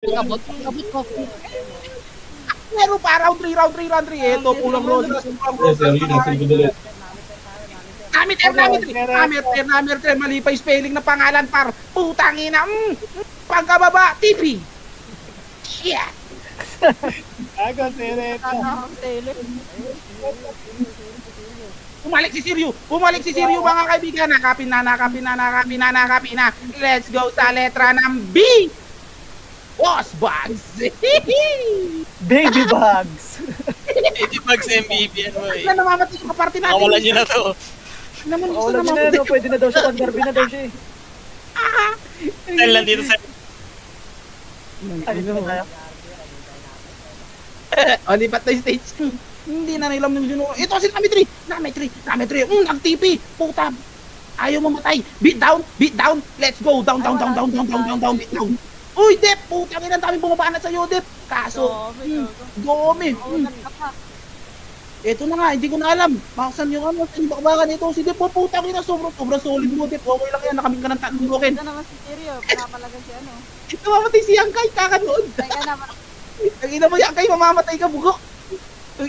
Kabot ko. Meron pa, round 3. Ito, pulang rosas. Number 3. Mali pa yung spelling ng pangalan, par. Putang ina. Pagkababa, TP. Shit. Ako, Sereto. Bumalik si Siryu, mga kaibigan. Nakapin na. Let's go sa letra ng B. Boss Bugs. Baby Bugs. Baby Bugs MVP yan mo eh. Na namamatay yung kaparte natin. Kawalan nyo na to. Kawalan nyo na, no? Pwede na daw siya. Pandarbi na daw siya eh. Dahil lang dito sa... Lipat na yung stage. Hindi na nilam ng Juno. Ito si Nami 3. Nag-TP. Puta. Ayaw mamatay. Beat down. Let's go. Down. Beat down. Uy, Dep. Putang ina, daming bumabanat sa'yo, Dep. Kaso, dumi. Ito na nga, hindi ko na alam. Maksan yung ano, bakbakan ito. Si Dep, putang ina, sobrang solid mo, Dep. Okay lang yan, nakaming ka ng tatlong broken. Ito naman si Seryo, pinapalagan si ano. Ito mamatay si Yangkay, kakanood. Ang ina mo, Yangkay, mamamatay ka, bugok. Ang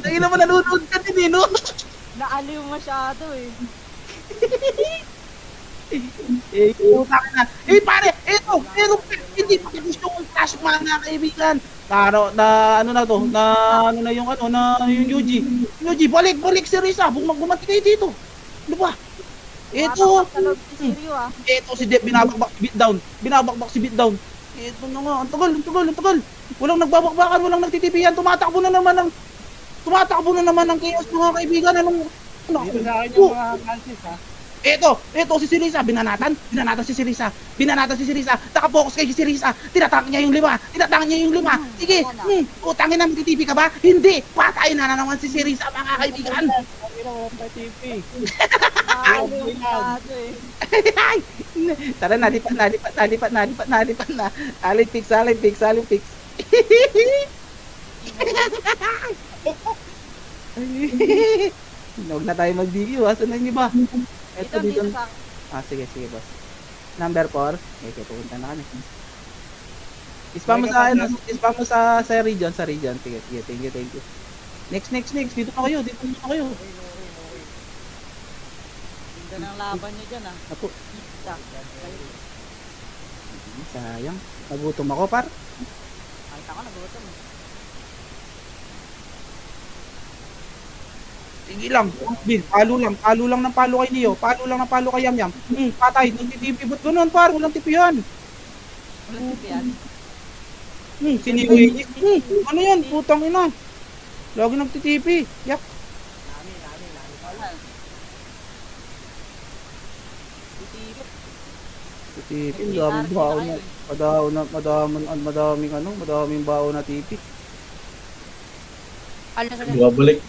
ina mo, nanonood ka din, no? Naaliw masyado eh. Putang na. Pare, ito, hindi pa gusto kong flash mana, kaibigan. Ano na yung Yuji, balik si Risa, bumati kayo dito. Ano ba? Ito si Dep, binabakbak si Beatdown. Ito na nga, ang tagal. Walang nagbabakbakan, walang nagtitipihan, tumatakbo na naman ang chaos, mga kaibigan. Dito sa akin yung mga Francis, ha? Ito si Sirisa, binanatan si Sirisa. Naka-focus kay Sirisa. Tinatang niya yung lima. Sige, utangin na, magtitipi ka ba? Hindi, patay na naman si Sirisa, mga kaibigan. Tara, nalipat na. Alin fix. Huwag na tayo mag-DQ, asan na yung iba? Ito dito. Sige, boss. Number 4. Okay, pupunta na kami. Spam mo sa region. Sige, thank you. Next. Dito na kayo. Ganda ng laban nyo dyan ah. Ako. Sayang. Nagutom ako, par. Kahit ako nagutom. Sige lang, Bill, palo lang ng palo kay Leo, palo lang ng palo kay Yamyam. Patay, nagtitipibot doon, par, walang tipihan. Walang tipihan? Siniwi. Ano yan, putang ina. Lagi nagtitipi, yak. Titipi, daming bao na, madaming bao na tipi.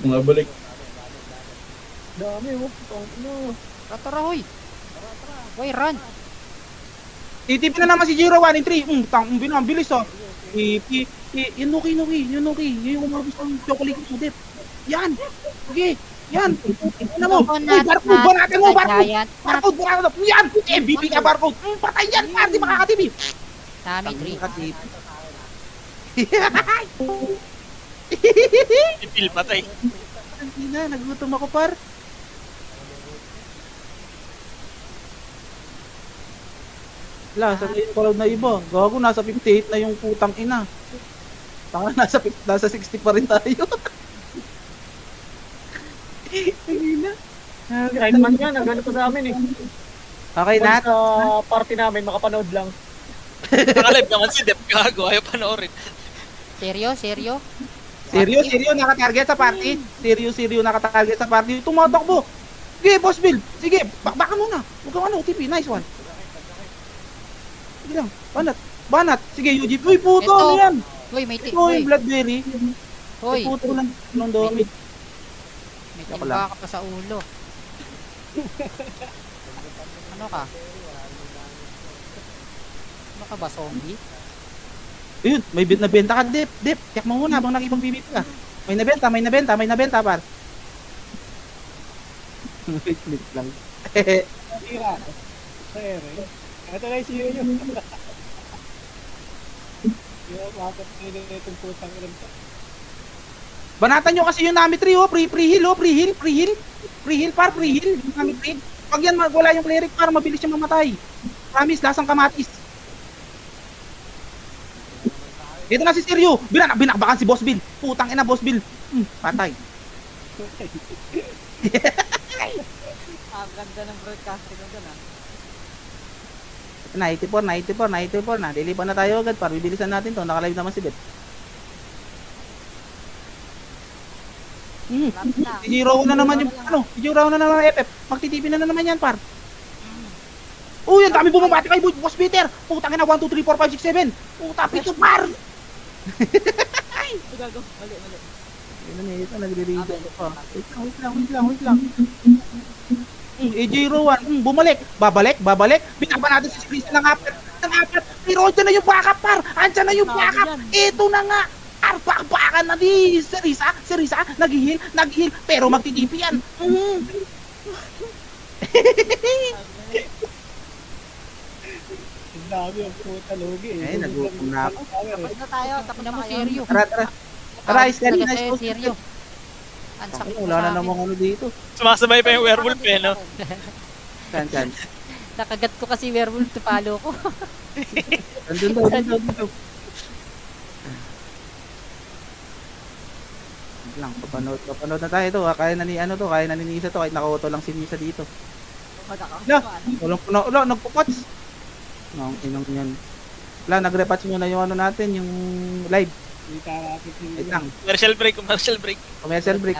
Bumabalik. Dami, Tara, hoy. Hoy, run. Titipi na naman si Jiro 1 in 3. Binabilis oh. Yung Nuki. Yung umabos ng chocolate mo, Dep. Yan. Sige. Yan. Ano mo? Uy, barcode mo. Barcode. Yan. MVP ka, barcode. Patay yan, par. Di makakatipi. Nami 3. Ipil patay. Hindi na, nagutom ako, par. Saan na yung crowd na iba? Gago, nasa 58 na yung putang ina. Taka, nasa 60 pa rin tayo. Hindi na. Grind man yan, nagano pa sa amin eh. Okay, Nat. Sa party namin, makapanood lang. Nakalive naman si Dep, gago. Ayaw panoorin. Seryo? Seryo, nakatarget sa party. Seryo, nakatarget sa party. Tumatakbo. Sige, Boss Bill. Sige, bakbakan mo na. Huwag kang TP. Nice one. Sige lang. Banat. Sige, Yuji. Uy, puto. Ano yan? Hoy, may Ito yung Bloodberry. Hoy. Puto lang ng domi. May timba ka pa sa ulo. Ano ka? Ano ka ba, zombie? Ayun, may nabenta ka, Dep. Tiyak mo muna habang nakipag-PVP ka. May nabenta, par. Wait lang. Tira. Sir, ito na yung CEO nyo. Banatan nyo kasi yung Nami 3 oh, pre-heal oh, pre-heal, par, pre-heal, yung Nami 3. Pag yan wala yung cleric par, mabilis siya mamatay. Promise, lasang kamatis. Ito na si Seryo, binakbakan si Boss Bill. Putang ina Boss Bill. Patay. Ang ganda ng broadcasting ko dun ah. 94 na. Lilipan na tayo agad para bibilisan natin to. Naka-live naman si Beth. Lapit na. Zero na naman yung zero na naman yung FF. Magtitipin na naman yan par. Uy, ang dami bumabati kay Boss Peter. Putang ina 1 2 3 4 5 6 7. Puta pito par. Gago, mali. Ito nagre-read pa. Wait lang. AJ1, bumalik. Babalik. Binaba natin si Chris ng apat. Pero andyan na yung backup par. Andyan na yung backup. Ito na nga. Bakbakan na di. Serisa. Nag-heal. Pero magtitipi yan. Ang dami ang puta logi eh. Ay, nagutom na ako. Tapos na tayo, tapos Tingnan na mo kayo. Seryo. Tara, steady na. Seryo. Ang sakit mo Wala sa na akin. namang ano dito. Sumasabay pa yung werewolf eh, no? Saan? Nakagat ko kasi werewolf to palo ko. Andun daw. Lang, papanood na tayo ito. Kaya na ni Nisa to. Kahit naka-auto lang si Nisa dito. Wala, nagpo-pots. Inong yan. Wala, nag-repatch nyo na yung ano natin, yung live. Wait lang. Commercial break. Commercial break.